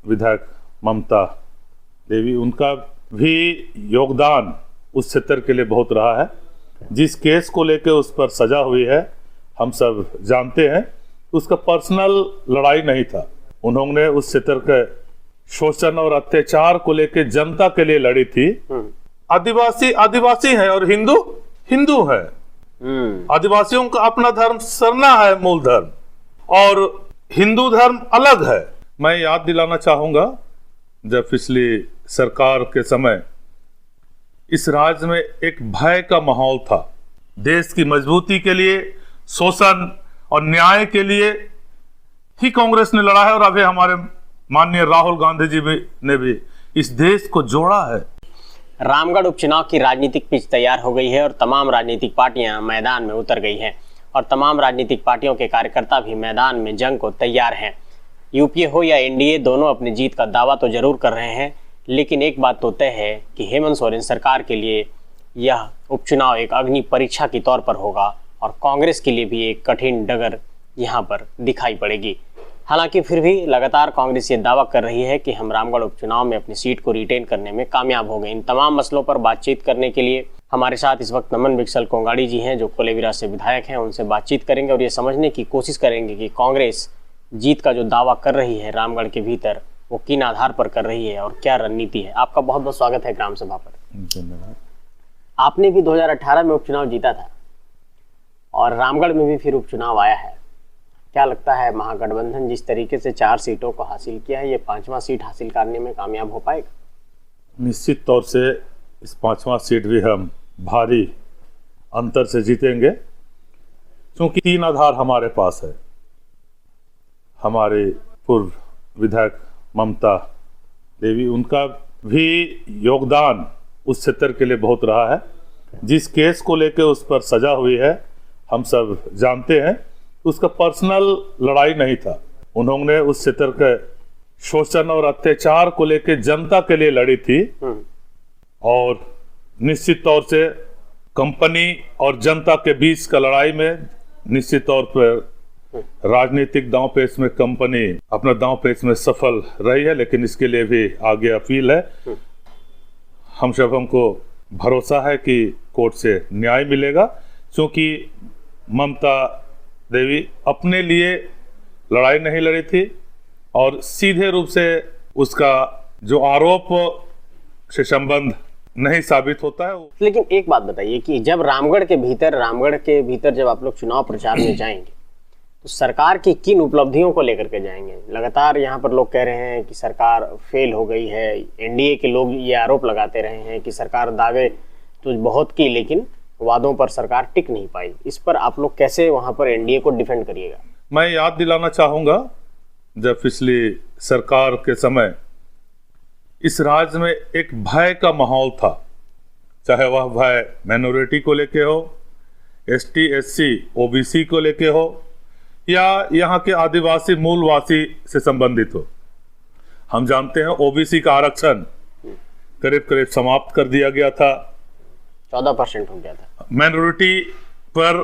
विधायक ममता देवी, उनका भी योगदान उस क्षेत्र के लिए बहुत रहा है। जिस केस को लेकर उस पर सजा हुई है हम सब जानते हैं, उसका पर्सनल लड़ाई नहीं था। उन्होंने उस क्षेत्र के शोषण और अत्याचार को लेकर जनता के लिए लड़ी थी। आदिवासी आदिवासी है और हिंदू हिंदू है। आदिवासियों का अपना धर्म सरना है, मूल धर्म, और हिंदू धर्म अलग है। मैं याद दिलाना चाहूंगा, जब पिछली सरकार के समय इस राज्य में एक भय का माहौल था। देश की मजबूती के लिए, शोषण और न्याय के लिए ही कांग्रेस ने लड़ा है, और अभी हमारे माननीय राहुल गांधी जी ने भी इस देश को जोड़ा है। रामगढ़ उपचुनाव की राजनीतिक पिच तैयार हो गई है और तमाम राजनीतिक पार्टियां मैदान में उतर गई हैं और तमाम राजनीतिक पार्टियों के कार्यकर्ता भी मैदान में जंग को तैयार हैं। यूपीए हो या एनडीए, दोनों अपनी जीत का दावा तो जरूर कर रहे हैं, लेकिन एक बात तो तय है कि हेमंत सोरेन सरकार के लिए यह उपचुनाव एक अग्नि परीक्षा के तौर पर होगा और कांग्रेस के लिए भी एक कठिन डगर यहाँ पर दिखाई पड़ेगी। हालांकि फिर भी लगातार कांग्रेस ये दावा कर रही है कि हम रामगढ़ उपचुनाव में अपनी सीट को रिटेन करने में कामयाब हो गए। इन तमाम मसलों पर बातचीत करने के लिए हमारे साथ इस वक्त नमन विकसल कोंगाड़ी जी हैं, जो कोलेबिरा से विधायक हैं। उनसे बातचीत करेंगे और ये समझने की कोशिश करेंगे कि कांग्रेस जीत का जो दावा कर रही है रामगढ़ के भीतर, वो किन आधार पर कर रही है और क्या रणनीति है। आपका बहुत बहुत स्वागत है ग्राम सभा पर। धन्यवाद। आपने भी 2018 में उपचुनाव जीता था और रामगढ़ में भी फिर उपचुनाव आया है। क्या लगता है, महागठबंधन जिस तरीके से 4 सीटों को हासिल किया है, ये 5वां सीट हासिल करने में कामयाब हो पाएगा? निश्चित तौर से इस 5वां सीट भी हम भारी अंतर से जीतेंगे, क्योंकि 3 आधार हमारे पास है। हमारे पूर्व विधायक ममता देवी, उनका भी योगदान उस क्षेत्र के लिए बहुत रहा है। जिस केस को लेकर उस पर सजा हुई है हम सब जानते हैं, उसका पर्सनल लड़ाई नहीं था। उन्होंने उस क्षेत्र के शोषण और अत्याचार को लेकर जनता के लिए लड़ी थी, और निश्चित तौर से कंपनी और जनता के बीच का लड़ाई में निश्चित तौर पर राजनीतिक दांव पेच में कंपनी अपना दांव पेच में सफल रही है, लेकिन इसके लिए भी आगे अपील है। हम सबों को भरोसा है कि कोर्ट से न्याय मिलेगा, क्योंकि ममता देवी अपने लिए लड़ाई नहीं लड़ी थी और सीधे रूप से उसका जो आरोप से संबंध नहीं साबित होता है। लेकिन एक बात बताइए कि जब रामगढ़ के भीतर जब आप लोग चुनाव प्रचार में जाएंगे तो सरकार की किन उपलब्धियों को लेकर के जाएंगे? लगातार यहाँ पर लोग कह रहे हैं कि सरकार फेल हो गई है। एनडीए के लोग ये आरोप लगाते रहे हैं कि सरकार दावे तो बहुत की, लेकिन वादों पर सरकार टिक नहीं पाई। इस पर आप लोग कैसे वहां पर एनडीए को डिफेंड करिएगा? मैं याद दिलाना चाहूंगा, जब पिछली सरकार के समय इस राज्य में एक भय का माहौल था, चाहे वह भय माइनॉरिटी को लेके हो, एसटी एससी ओबीसी को लेके हो, या यहाँ के आदिवासी मूलवासी से संबंधित हो। हम जानते हैं ओबीसी का आरक्षण करीब करीब समाप्त कर दिया गया था, 14% हो गया था। माइनॉरिटी पर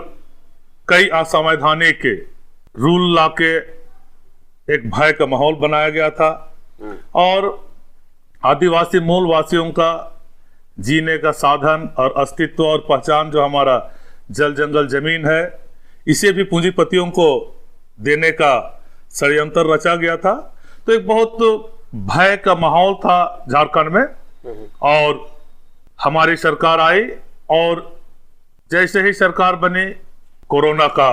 कई असंवैधानिक रूल लाके एक भय का माहौल बनाया गया था, और आदिवासी मूलवासियों का जीने का साधन और अस्तित्व और पहचान जो हमारा जल जंगल जमीन है, इसे भी पूंजीपतियों को देने का षड्यंत्र रचा गया था। तो एक बहुत भय का माहौल था झारखंड में, और हमारी सरकार आई और जैसे ही सरकार बनी कोरोना का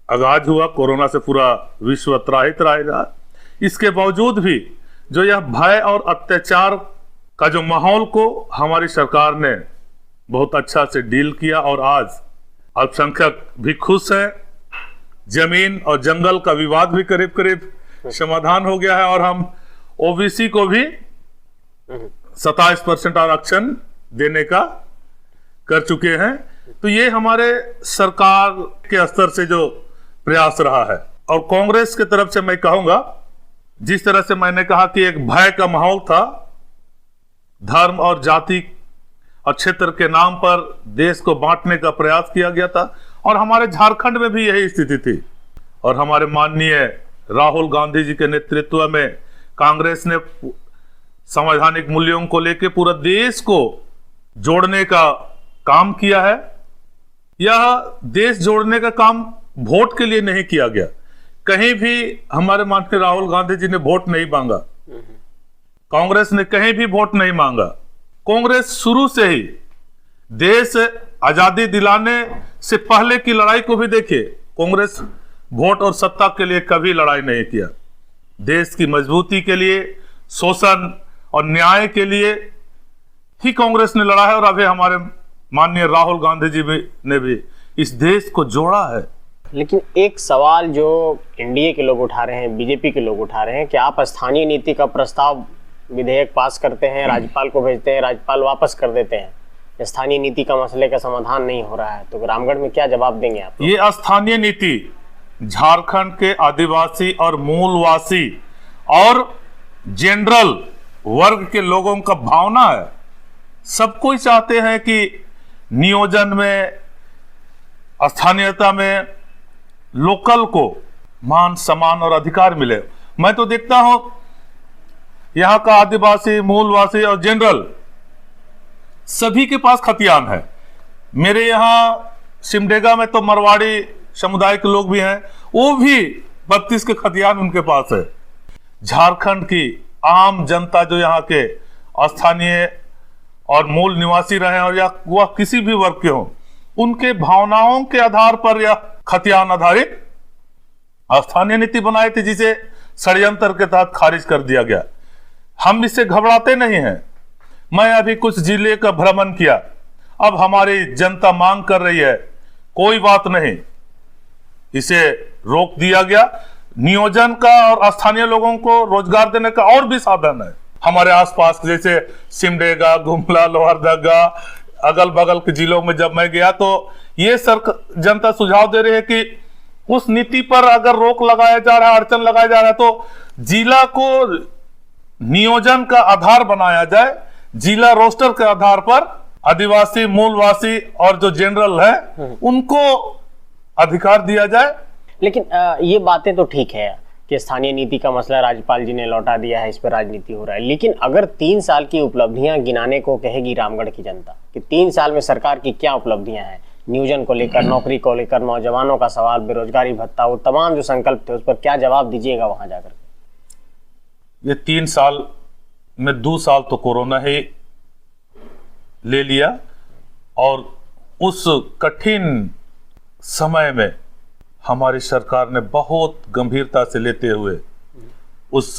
आगाज हुआ। कोरोना से पूरा विश्व त्राहित रहेगा। इसके बावजूद भी जो यह भय और अत्याचार का जो माहौल को हमारी सरकार ने बहुत अच्छा से डील किया, और आज अल्पसंख्यक भी खुश है। जमीन और जंगल का विवाद भी करीब करीब समाधान हो गया है, और हम ओबीसी को भी 27% आरक्षण देने का कर चुके हैं। तो ये हमारे सरकार के स्तर से जो प्रयास रहा है। और कांग्रेस की तरफ से मैं कहूंगा, जिस तरह से मैंने कहा कि एक भय का माहौल था, धर्म और जाति और क्षेत्र के नाम पर देश को बांटने का प्रयास किया गया था, और हमारे झारखंड में भी यही स्थिति थी। और हमारे माननीय राहुल गांधी जी के नेतृत्व में कांग्रेस ने संवैधानिक मूल्यों को लेकर पूरा देश को जोड़ने का काम किया है। यह देश जोड़ने का काम वोट के लिए नहीं किया गया। कहीं भी हमारे माननीय राहुल गांधी जी ने वोट नहीं मांगा, कांग्रेस ने कहीं भी वोट नहीं मांगा। कांग्रेस शुरू से ही देश आजादी दिलाने से पहले की लड़ाई को भी देखिए, कांग्रेस वोट और सत्ता के लिए कभी लड़ाई नहीं किया। देश की मजबूती के लिए, शोषण और न्याय के लिए ही कांग्रेस ने लड़ा है, और अभी हमारे माननीय राहुल गांधी जी ने भी इस देश को जोड़ा है। लेकिन एक सवाल जो एनडीए के लोग उठा रहे हैं, बीजेपी के लोग उठा रहे हैं कि आप स्थानीय नीति का प्रस्ताव विधेयक पास करते हैं, राज्यपाल को भेजते हैं, राज्यपाल वापस कर देते हैं, स्थानीय नीति का मसले का समाधान नहीं हो रहा है, तो रामगढ़ में क्या जवाब देंगे आप? ये स्थानीय नीति झारखंड के आदिवासी और मूलवासी और जनरल वर्ग के लोगों का भावना है। सब कोई चाहते हैं कि नियोजन में, स्थानीयता में लोकल को मान सम्मान और अधिकार मिले। मैं तो देखता हूं यहां का आदिवासी, मूलवासी और जनरल सभी के पास खतियान है। मेरे यहां सिमडेगा में तो मरवाड़ी समुदाय के लोग भी हैं, वो भी 32 के खतियान उनके पास है। झारखंड की आम जनता जो यहाँ के स्थानीय और मूल निवासी रहे और या वह किसी भी वर्ग के हों, उनके भावनाओं के आधार पर यह खतियान आधारित स्थानीय नीति बनाई थी, जिसे षड्यंत्र के तहत खारिज कर दिया गया। हम इससे घबराते नहीं हैं। मैं अभी कुछ जिले का भ्रमण किया, अब हमारी जनता मांग कर रही है, कोई बात नहीं, इसे रोक दिया गया। नियोजन का और स्थानीय लोगों को रोजगार देने का और भी साधन है। हमारे आसपास जैसे सिमडेगा, गुमला, लोहरदगा, अगल बगल के जिलों में जब मैं गया तो ये जनता सुझाव दे रही है कि उस नीति पर अगर रोक लगाया जा रहा है, अड़चन लगाया जा रहा है, तो जिला को नियोजन का आधार बनाया जाए। जिला रोस्टर के आधार पर आदिवासी, मूलवासी और जो जनरल है उनको अधिकार दिया जाए। लेकिन ये बातें तो ठीक है कि स्थानीय नीति का मसला राज्यपाल जी ने लौटा दिया है, इस पर राजनीति हो रहा है, लेकिन अगर 3 साल की उपलब्धियां गिनाने को कहेगी रामगढ़ की जनता कि 3 साल में सरकार की क्या उपलब्धियां हैं, नियोजन को लेकर, नौकरी को लेकर, नौजवानों का सवाल, बेरोजगारी भत्ता, वो तमाम जो संकल्प थे, उस पर क्या जवाब दीजिएगा वहां जाकर? ये 3 साल में 2 साल तो कोरोना ही ले लिया, और उस कठिन समय में हमारी सरकार ने बहुत गंभीरता से लेते हुए उस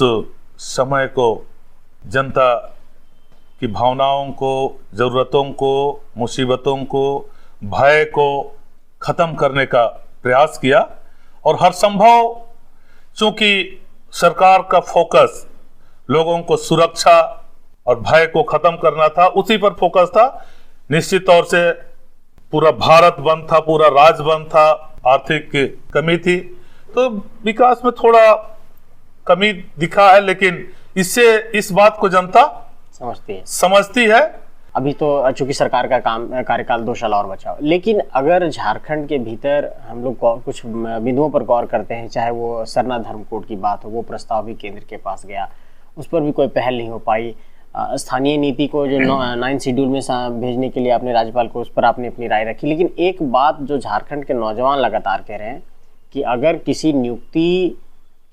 समय को, जनता की भावनाओं को, जरूरतों को, मुसीबतों को, भय को खत्म करने का प्रयास किया। और हर संभव, चूंकि सरकार का फोकस लोगों को सुरक्षा और भय को खत्म करना था, उसी पर फोकस था। निश्चित तौर से पूरा भारत बंद था, पूरा राज्य बंद था, आर्थिक कमी थी, तो विकास में थोड़ा कमी दिखा है, लेकिन इससे इस बात को जनता समझती है। अभी तो चूंकि सरकार का कार्यकाल 2 साल और बचा, लेकिन अगर झारखंड के भीतर हम लोग कुछ बिंदुओं पर गौर करते हैं, चाहे वो सरना धर्म कोड की बात हो, वो प्रस्ताव भी केंद्र के पास गया, उस पर भी कोई पहल नहीं हो पाई। स्थानीय नीति को जो 9 शेड्यूल में भेजने के लिए आपने राज्यपाल को, उस पर आपने अपनी राय रखी। लेकिन एक बात जो झारखंड के नौजवान लगातार कह रहे हैं कि अगर किसी नियुक्ति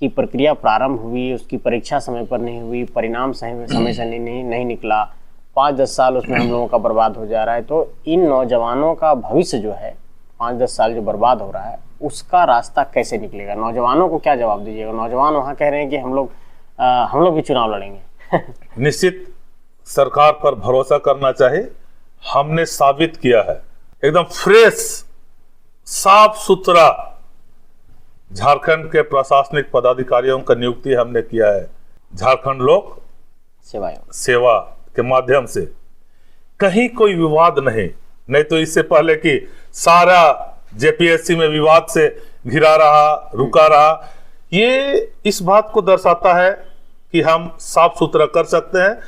की प्रक्रिया प्रारंभ हुई, उसकी परीक्षा समय पर नहीं हुई, परिणाम समय से नहीं निकला, 5-10 साल उसमें हम लोगों का बर्बाद हो जा रहा है, तो इन नौजवानों का भविष्य जो है 5-10 साल जो बर्बाद हो रहा है, उसका रास्ता कैसे निकलेगा? नौजवानों को क्या जवाब दीजिएगा? नौजवान वहाँ कह रहे हैं कि हम लोग भी चुनाव लड़ेंगे। निश्चित सरकार पर भरोसा करना चाहिए। हमने साबित किया है, एकदम फ्रेश, साफ सुथरा झारखंड के प्रशासनिक पदाधिकारियों का नियुक्ति हमने किया है। झारखंड लोक सेवा के माध्यम से कहीं कोई विवाद नहीं तो इससे पहले कि सारा जेपीएससी में विवाद से घिरा रहा, रुका रहा। ये इस बात को दर्शाता है कि हम साफ सुथरा कर सकते हैं,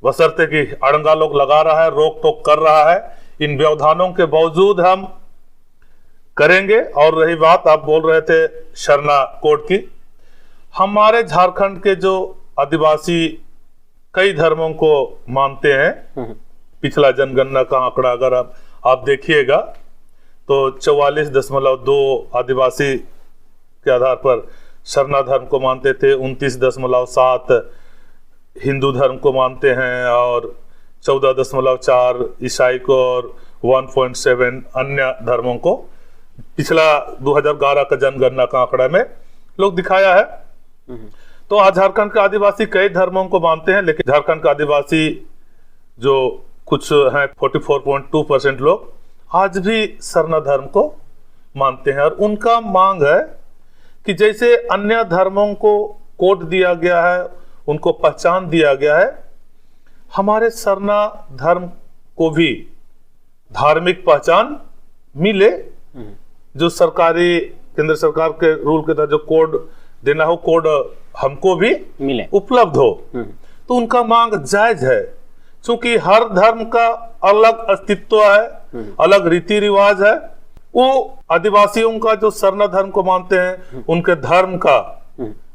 बशर्ते कि अड़ंगा लोग लगा रहा है, रोक टोक कर रहा है, इन व्यवधानों के बावजूद हम करेंगे। और रही बात, आप बोल रहे थे शरणा कोड की, हमारे झारखंड के जो आदिवासी कई धर्मों को मानते हैं। पिछला जनगणना का आंकड़ा अगर आप देखिएगा तो 44.2 आदिवासी के आधार पर सरना धर्म को मानते थे, 29.7 हिंदू धर्म को मानते हैं और 14.4 ईसाई को और 1.7 अन्य धर्मों को पिछला 2011 का जनगणना का आंकड़ा में लोग दिखाया है। तो आज झारखंड के आदिवासी कई धर्मों को मानते हैं, लेकिन झारखंड के आदिवासी जो कुछ हैं 44.2% लोग आज भी सरना धर्म को मानते हैं। और उनका मांग है कि जैसे अन्य धर्मों को कोड दिया गया है, उनको पहचान दिया गया है, हमारे सरना धर्म को भी धार्मिक पहचान मिले। जो सरकारी केंद्र सरकार के रूल के तहत जो कोड देना हो, कोड हमको भी मिले, उपलब्ध हो। तो उनका मांग जायज है, क्योंकि हर धर्म का अलग अस्तित्व है, अलग रीति रिवाज है। वो आदिवासियों का जो सरना धर्म को मानते हैं, उनके धर्म का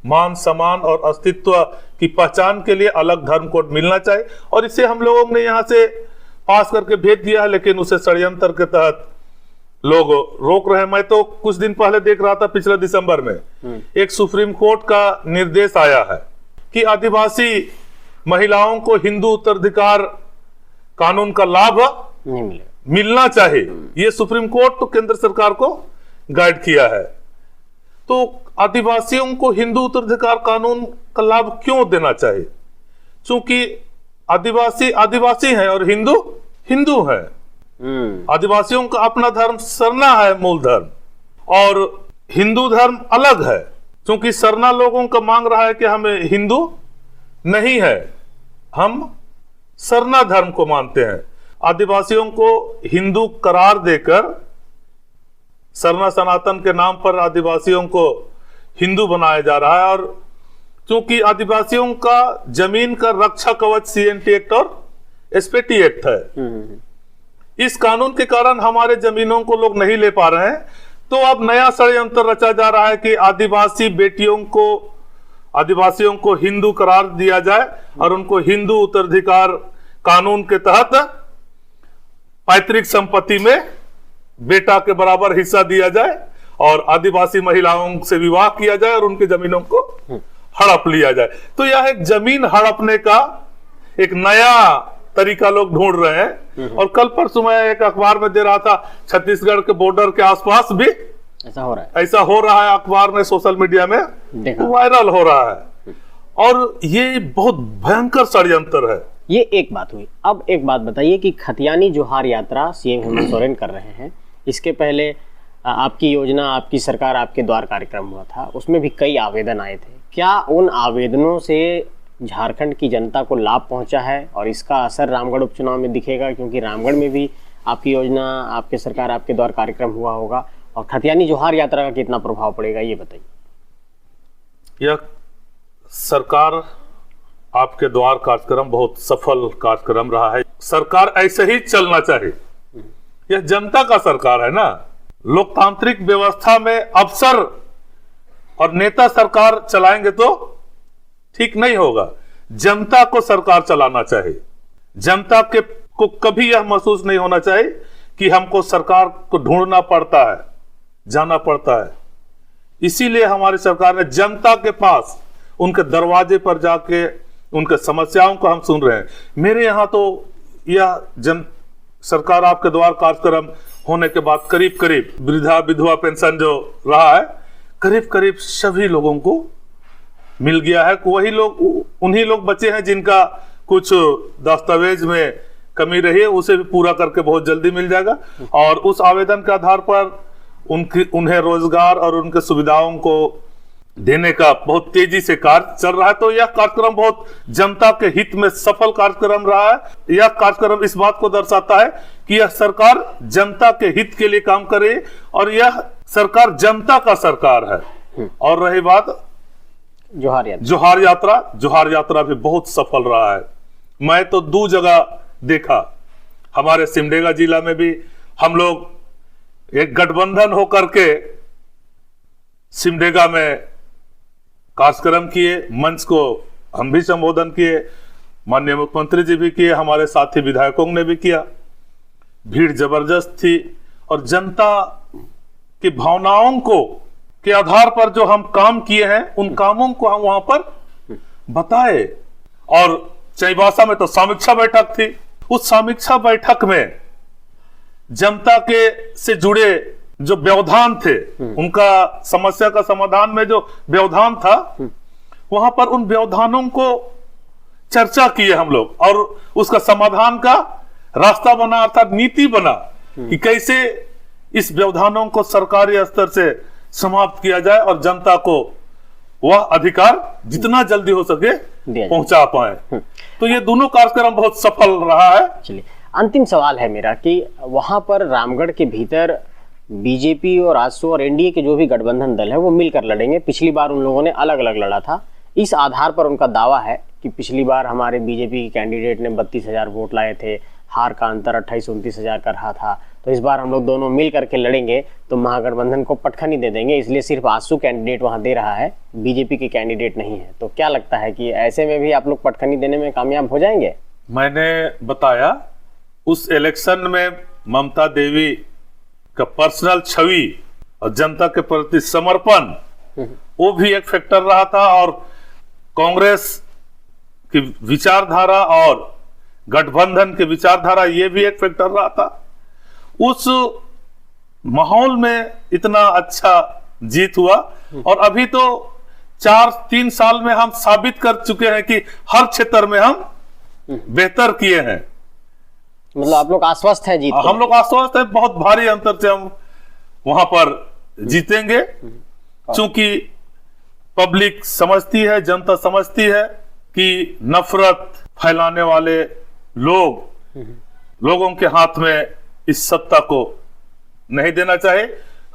मान सम्मान और अस्तित्व की पहचान के लिए अलग धर्म कोड मिलना चाहिए। और इसे हम लोगों ने यहाँ से पास करके भेज दिया है, लेकिन उसे षड्यंत्र के तहत लोग रोक रहे हैं। मैं तो कुछ दिन पहले देख रहा था, पिछले दिसंबर में एक सुप्रीम कोर्ट का निर्देश आया है कि आदिवासी महिलाओं को हिंदू उत्तराधिकार कानून का लाभ नहीं मिलना चाहिए। ये सुप्रीम कोर्ट तो केंद्र सरकार को गाइड किया है। तो आदिवासियों को हिंदू उत्तराधिकार कानून का लाभ क्यों देना चाहिए? क्योंकि आदिवासी आदिवासी है और हिंदू हिंदू है। आदिवासियों का अपना धर्म सरना है, मूल धर्म, और हिंदू धर्म अलग है। क्योंकि सरना लोगों का मांग रहा है कि हमें हिंदू नहीं है, हम सरना धर्म को मानते हैं। आदिवासियों को हिंदू करार देकर सरना सनातन के नाम पर आदिवासियों को हिंदू बनाया जा रहा है। और क्योंकि आदिवासियों का जमीन का रक्षा कवच CNT एक्ट और SPT एक्ट है, इस कानून के कारण हमारे जमीनों को लोग नहीं ले पा रहे हैं। तो अब नया षड्यंत्र रचा जा रहा है कि आदिवासी बेटियों को, आदिवासियों को हिंदू करार दिया जाए और उनको हिंदू उत्तराधिकार कानून के तहत पैतृक संपत्ति में बेटा के बराबर हिस्सा दिया जाए और आदिवासी महिलाओं से विवाह किया जाए और उनकी जमीनों को हड़प लिया जाए। तो यह एक जमीन हड़पने का एक नया तरीका लोग ढूंढ रहे हैं। और कल परसों मैं एक अखबार में दे रहा था, छत्तीसगढ़ के बॉर्डर के आसपास भी ऐसा हो रहा है। अखबार में, सोशल मीडिया में वायरल हो रहा है। और ये बहुत भयंकर षड्यंत्र है। ये एक बात हुई। अब एक बात बताइए कि खतियानी जोहार यात्रा CM हेमंत सोरेन कर रहे हैं। इसके पहले आपकी योजना, आपकी सरकार, आपके द्वार कार्यक्रम हुआ था, उसमें भी कई आवेदन आए थे। क्या उन आवेदनों से झारखंड की जनता को लाभ पहुंचा है और इसका असर रामगढ़ उपचुनाव में दिखेगा? क्योंकि रामगढ़ में भी आपकी योजना, आपके सरकार, आपके द्वार कार्यक्रम हुआ होगा, और खतियानी जोहार यात्रा का कितना प्रभाव पड़ेगा, ये बताइए। यह सरकार आपके द्वार कार्यक्रम बहुत सफल कार्यक्रम रहा है। सरकार ऐसे ही चलना चाहिए। यह जनता का सरकार है ना। लोकतांत्रिक व्यवस्था में अफसर और नेता सरकार चलाएंगे तो ठीक नहीं होगा। जनता को सरकार चलाना चाहिए। जनता के को कभी यह महसूस नहीं होना चाहिए कि हमको सरकार को ढूंढना पड़ता है, जाना पड़ता है। इसीलिए हमारी सरकार ने जनता के पास, उनके दरवाजे पर जाके उनके समस्याओं को हम सुन रहे हैं। मेरे यहाँ तो यह सरकार आपके द्वार कार्यक्रम होने के बाद करीब करीब वृद्धा विधवा पेंशन जो रहा है, करीब करीब सभी लोगों को मिल गया है। वही लोग, उन्हीं लोग बचे हैं जिनका कुछ दस्तावेज में कमी रही है, उसे भी पूरा करके बहुत जल्दी मिल जाएगा। और उस आवेदन के आधार पर उन्हें रोजगार और उनके सुविधाओं को देने का बहुत तेजी से कार्य चल रहा है। तो यह कार्यक्रम बहुत जनता के हित में सफल कार्यक्रम रहा है। यह कार्यक्रम इस बात को दर्शाता है कि यह सरकार जनता के हित के लिए काम कर रही है और यह सरकार जनता का सरकार है। और रही बात जोहार यात्रा भी बहुत सफल रहा है। मैं तो 2 जगह देखा, हमारे सिमडेगा जिला में भी हम लोग एक गठबंधन होकर के सिमडेगा में कार्यक्रम किए, मंच को हम भी संबोधन किए, माननीय मुख्यमंत्री जी भी किए, हमारे साथी विधायकों ने भी किया। भीड़ जबरदस्त थी और जनता की भावनाओं को के आधार पर जो हम काम किए हैं उन कामों को हम वहां पर बताए। और चाईबासा में तो समीक्षा बैठक थी, उस समीक्षा बैठक में जनता के से जुड़े जो व्यवधान थे, उनका समस्या का समाधान में जो व्यवधान था, वहां पर उन व्यवधानों को चर्चा किए हम लोग और उसका समाधान का रास्ता बना, अर्थात नीति बना कि कैसे इस व्यवधानों को सरकारी स्तर से समाप्त किया जाए और जनता को वह अधिकार जितना जल्दी हो सके पहुंचा पाए। तो ये दोनों कार्यक्रम बहुत सफल रहा है। चलिए, अंतिम सवाल है मेरा कि वहां पर रामगढ़ के भीतर बीजेपी और आजसू और एनडीए के जो भी गठबंधन दल है वो मिलकर लड़ेंगे। पिछली बार उन लोगों ने अलग अलग लड़ा था। इस आधार पर उनका दावा है कि पिछली बार हमारे बीजेपी के कैंडिडेट ने 32,000 वोट लाए थे, हार का अंतर 28-29,000 का रहा था। तो इस बार हम लोग दोनों मिल करके लड़ेंगे तो महागठबंधन को पटखनी दे देंगे, इसलिए सिर्फ आजसू कैंडिडेट वहां दे रहा है, बीजेपी के कैंडिडेट नहीं है। तो क्या लगता है कि ऐसे में भी आप लोग पटखनी देने में कामयाब हो जाएंगे? मैंने बताया उस इलेक्शन में ममता देवी का पर्सनल छवि और जनता के प्रति समर्पण वो भी एक फैक्टर रहा था, और कांग्रेस की विचारधारा और गठबंधन की विचारधारा ये भी एक फैक्टर रहा था। उस माहौल में इतना अच्छा जीत हुआ और अभी तो 4-3 साल में हम साबित कर चुके हैं कि हर क्षेत्र में हम बेहतर किए हैं। मतलब आप लोग आश्वस्त हैं जीत को? हम लोग आश्वस्त हैं, बहुत भारी अंतर से हम वहां पर जीतेंगे, क्योंकि पब्लिक समझती है, जनता समझती है कि नफरत फैलाने वाले लोगों के हाथ में इस सत्ता को नहीं देना चाहिए।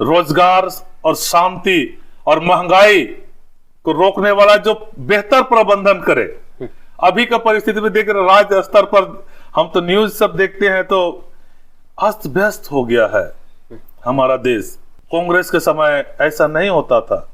रोजगार और शांति और महंगाई को रोकने वाला जो बेहतर प्रबंधन करे। अभी का परिस्थिति में देख रहे राज्य स्तर पर हम तो न्यूज सब देखते हैं तो अस्त व्यस्त हो गया है हमारा देश। कांग्रेस के समय ऐसा नहीं होता था।